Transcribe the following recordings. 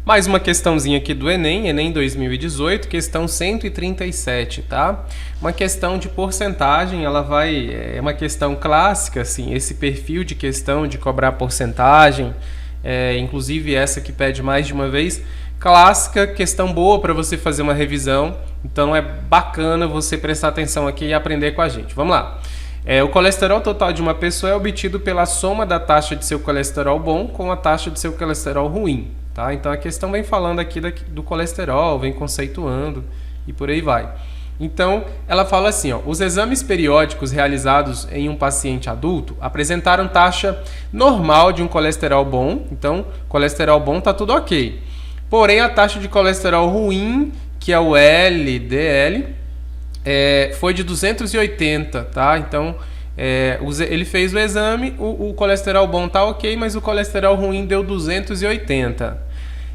Mais uma questãozinha aqui do Enem, Enem 2018, questão 137, tá? Uma questão de porcentagem, é uma questão clássica, assim, esse perfil de questão de cobrar porcentagem, inclusive essa que pede mais de uma vez, clássica, questão boa para você fazer uma revisão, então é bacana você prestar atenção aqui e aprender com a gente. Vamos lá. O colesterol total de uma pessoa é obtido pela soma da taxa de seu colesterol bom com a taxa de seu colesterol ruim. Tá? Então a questão vem falando aqui do colesterol, vem conceituando e por aí vai. Então ela fala assim, ó, os exames periódicos realizados em um paciente adulto apresentaram taxa normal de um colesterol bom, então colesterol bom está tudo ok. Porém a taxa de colesterol ruim, que é o LDL, foi de 280, tá? Então ele fez o exame, o colesterol bom está ok, mas o colesterol ruim deu 280.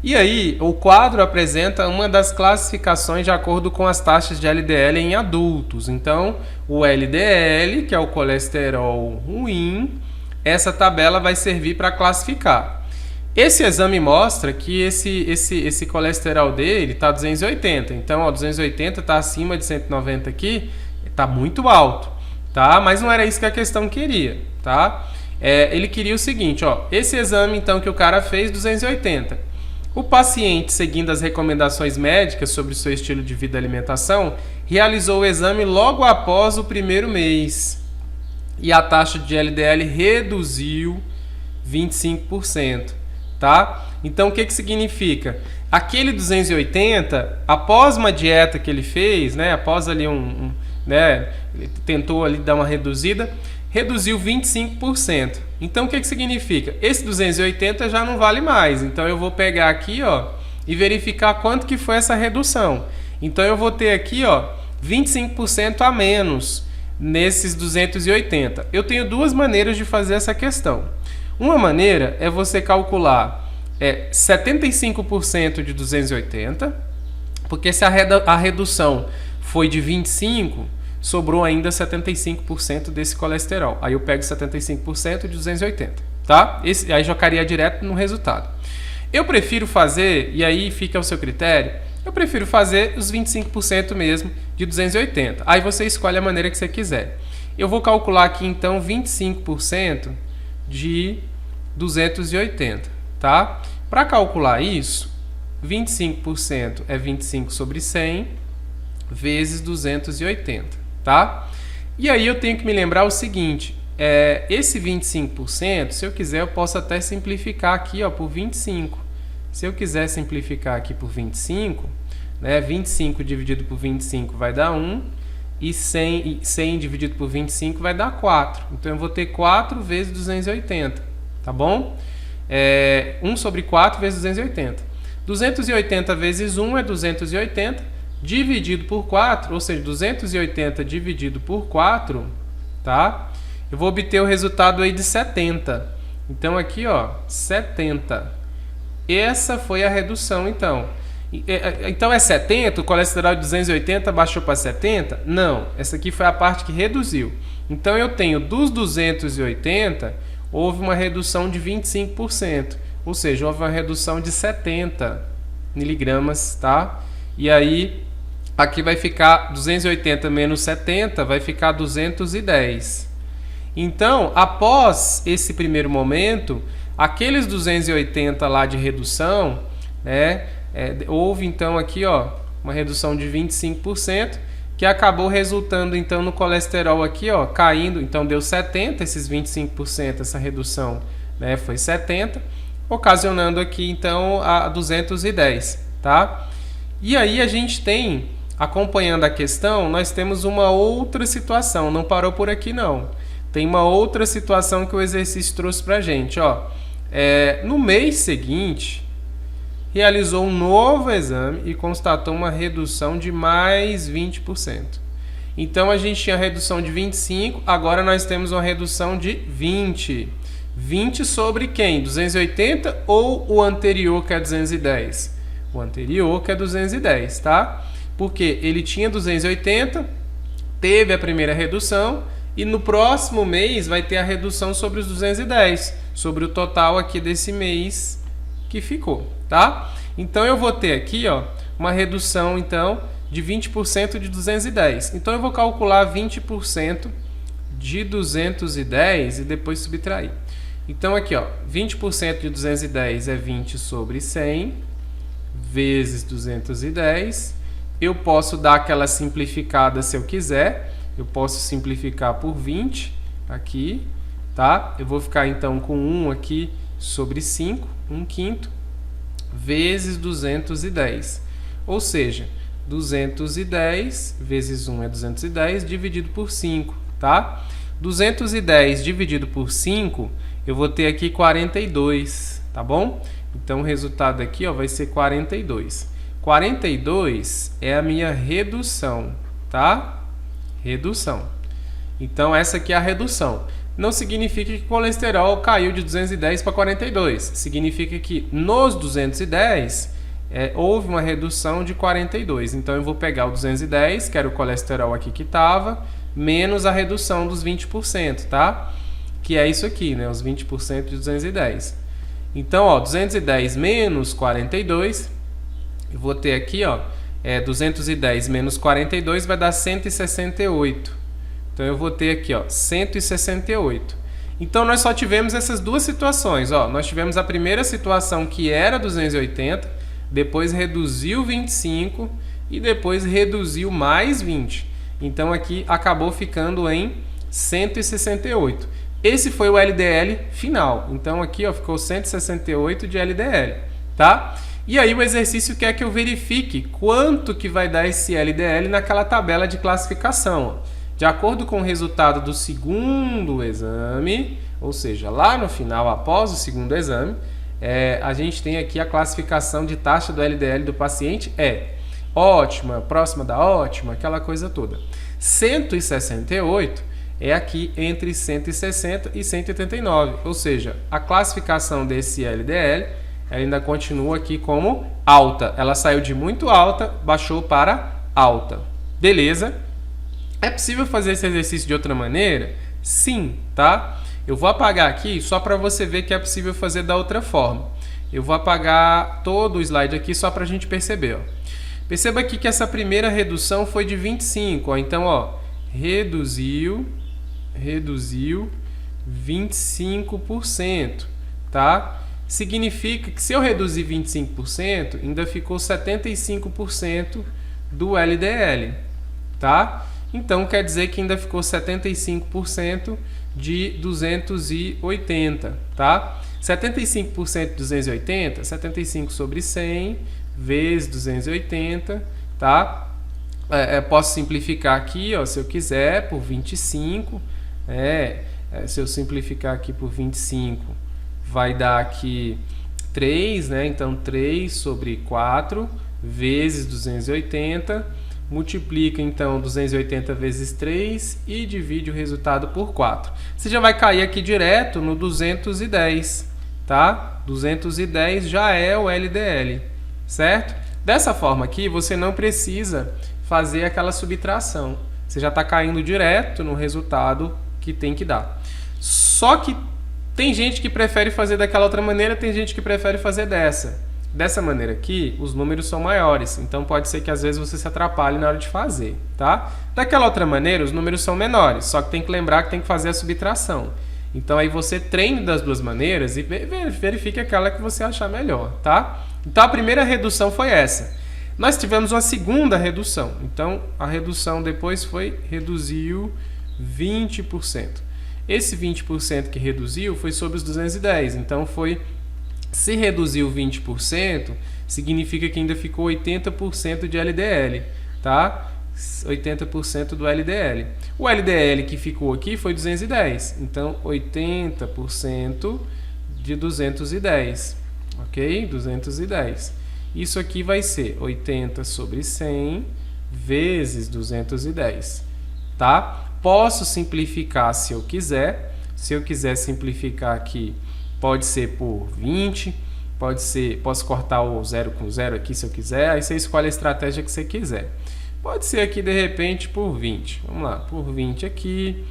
E aí, o quadro apresenta uma das classificações de acordo com as taxas de LDL em adultos. Então, o LDL, que é o colesterol ruim, essa tabela vai servir para classificar. Esse exame mostra que esse colesterol dele está 280. Então, ó, 280 está acima de 190 aqui, está muito alto, tá? Mas não era isso que a questão queria, tá? Ele queria o seguinte, ó, esse exame então que o cara fez, 280. O paciente, seguindo as recomendações médicas sobre o seu estilo de vida e alimentação, realizou o exame logo após o primeiro mês e a taxa de LDL reduziu 25%, tá? Então, o que significa? Aquele 280, após uma dieta que ele fez, né, após ali ele tentou ali dar uma reduzida, reduziu 25%. Então, o que significa? Esse 280 já não vale mais. Então, eu vou pegar aqui, ó, e verificar quanto que foi essa redução. Então, eu vou ter aqui, ó, 25% a menos nesses 280. Eu tenho duas maneiras de fazer essa questão. Uma maneira é você calcular 75% de 280, porque se a redução foi de 25%, sobrou ainda 75% desse colesterol. Aí eu pego 75% de 280, tá? Aí jogaria direto no resultado. Eu prefiro fazer, e aí fica ao seu critério, eu prefiro fazer os 25% mesmo de 280. Aí você escolhe a maneira que você quiser. Eu vou calcular aqui então 25% de 280, tá? Para calcular isso, 25% é 25 sobre 100 vezes 280. Tá? E aí eu tenho que me lembrar o seguinte, esse 25%, se eu quiser, eu posso até simplificar aqui, ó, por 25. Se eu quiser simplificar aqui por 25, né, 25 dividido por 25 vai dar 1, e 100 dividido por 25 vai dar 4. Então eu vou ter 4 vezes 280, tá bom? 1 sobre 4 vezes 280. 280 vezes 1 é 280, dividido por 4, ou seja, 280 dividido por 4, tá? Eu vou obter o resultado aí de 70. Então aqui, ó, 70. Essa foi a redução, então. Então é 70, o colesterol de 280 baixou para 70? Não, essa aqui foi a parte que reduziu. Então eu tenho dos 280, houve uma redução de 25%, ou seja, houve uma redução de 70 miligramas, tá? E aí aqui vai ficar 280 menos 70, vai ficar 210. Então, após esse primeiro momento, aqueles 280 lá de redução, né, houve então aqui, ó, uma redução de 25%, que acabou resultando então no colesterol aqui, ó, caindo. Então deu 70, esses 25%, essa redução, né, foi 70, ocasionando aqui então a 210, tá? E aí a gente tem, acompanhando a questão, nós temos uma outra situação, não parou por aqui não. Tem uma outra situação que o exercício trouxe pra gente, ó. No mês seguinte, realizou um novo exame e constatou uma redução de mais 20%. Então a gente tinha redução de 25, agora nós temos uma redução de 20. 20 sobre quem? 280 ou o anterior, que é 210? O anterior, que é 210, tá? Porque ele tinha 280, teve a primeira redução, e no próximo mês vai ter a redução sobre os 210, sobre o total aqui desse mês que ficou, tá? Então eu vou ter aqui, ó, uma redução então de 20% de 210. Então eu vou calcular 20% de 210 e depois subtrair. Então aqui, ó, 20% de 210 é 20 sobre 100 vezes 210. Eu posso dar aquela simplificada se eu quiser. Eu posso simplificar por 20 aqui, tá? Eu vou ficar então com 1 aqui sobre 5, 1/5, vezes 210. Ou seja, 210 vezes 1 é 210 dividido por 5, tá? 210 dividido por 5, eu vou ter aqui 42, tá bom? Então o resultado aqui, ó, vai ser 42. 42 é a minha redução, tá? Redução. Então essa aqui é a redução. Não significa que o colesterol caiu de 210 para 42. Significa que nos 210 houve uma redução de 42. Então eu vou pegar o 210, que era o colesterol aqui que estava, menos a redução dos 20%, tá? Que é isso aqui, né? Os 20% de 210. Então, ó, 210 menos 42, eu vou ter aqui, ó, 210 menos 42 vai dar 168. Então eu vou ter aqui, ó, 168. Então nós só tivemos essas duas situações, ó. Nós tivemos a primeira situação que era 280, depois reduziu 25 e depois reduziu mais 20. Então aqui acabou ficando em 168. Esse foi o LDL final. Então aqui, ó, ficou 168 de LDL, tá? E aí o exercício quer que eu verifique quanto que vai dar esse LDL naquela tabela de classificação, ó. De acordo com o resultado do segundo exame, ou seja, lá no final, após o segundo exame, a gente tem aqui a classificação de taxa do LDL do paciente ótima, próxima da ótima, aquela coisa toda. 168 é aqui entre 160 e 189, ou seja, a classificação desse LDL ela ainda continua aqui como alta. Ela saiu de muito alta, baixou para alta. Beleza? É possível fazer esse exercício de outra maneira? Sim, tá? Eu vou apagar aqui só para você ver que é possível fazer da outra forma. Eu vou apagar todo o slide aqui só para a gente perceber, ó. Perceba aqui que essa primeira redução foi de 25, ó. Então, ó, reduziu 25%, tá? Significa que se eu reduzir 25%, ainda ficou 75% do LDL, tá? Então, quer dizer que ainda ficou 75% de 280, tá? 75% de 280, 75 sobre 100 vezes 280, tá? Posso simplificar aqui, ó, se eu quiser, por 25. Se eu simplificar aqui por 25, vai dar aqui 3, né? Então, 3 sobre 4 vezes 280. Multiplica, então, 280 vezes 3 e divide o resultado por 4. Você já vai cair aqui direto no 210, tá? 210 já é o LDL, certo? Dessa forma aqui, você não precisa fazer aquela subtração. Você já está caindo direto no resultado que tem que dar. Só que tem gente que prefere fazer daquela outra maneira, tem gente que prefere fazer dessa. Dessa maneira aqui, os números são maiores, então pode ser que às vezes você se atrapalhe na hora de fazer, tá? Daquela outra maneira, os números são menores, só que tem que lembrar que tem que fazer a subtração. Então aí você treine das duas maneiras e verifique aquela que você achar melhor, tá? Então a primeira redução foi essa. Nós tivemos uma segunda redução, então a redução depois reduziu 20%. Esse 20% que reduziu foi sobre os 210, então se reduziu 20%, significa que ainda ficou 80% de LDL, tá? 80% do LDL. O LDL que ficou aqui foi 210, então 80% de 210, ok? 210. Isso aqui vai ser 80 sobre 100 vezes 210, tá? Posso simplificar se eu quiser. Se eu quiser simplificar aqui, pode ser por 20, posso cortar o 0 com 0 aqui se eu quiser, aí você escolhe a estratégia que você quiser. Pode ser aqui de repente por 20, vamos lá, por 20 aqui,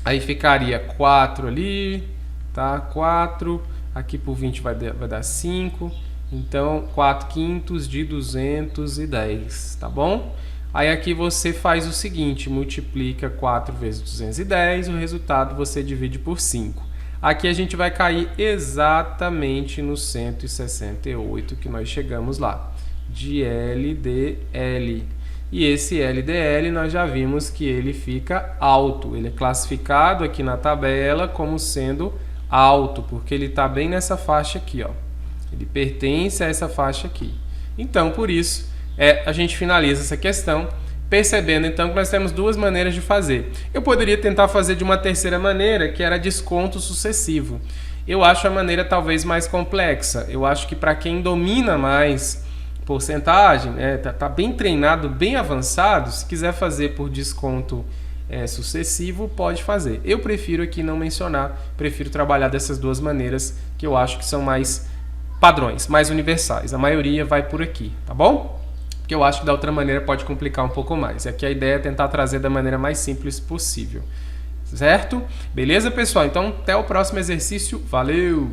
aí ficaria 4 ali, tá? 4, aqui por 20 vai dar 5, Então, 4/5 de 210, tá bom? Aí aqui você faz o seguinte, multiplica 4 vezes 210, o resultado você divide por 5. Aqui a gente vai cair exatamente no 168 que nós chegamos lá, de LDL. E esse LDL nós já vimos que ele fica alto, ele é classificado aqui na tabela como sendo alto, porque ele está bem nessa faixa aqui, ó. Ele pertence a essa faixa aqui. Então, por isso, a gente finaliza essa questão, percebendo então que nós temos duas maneiras de fazer. Eu poderia tentar fazer de uma terceira maneira, que era desconto sucessivo. Eu acho a maneira talvez mais complexa. Eu acho que para quem domina mais porcentagem, tá bem treinado, bem avançado, se quiser fazer por desconto sucessivo, pode fazer. Eu prefiro aqui não mencionar, prefiro trabalhar dessas duas maneiras que eu acho que são mais padrões, mais universais. A maioria vai por aqui, tá bom? Porque eu acho que da outra maneira pode complicar um pouco mais. E aqui a ideia é tentar trazer da maneira mais simples possível. Certo? Beleza, pessoal? Então, até o próximo exercício. Valeu!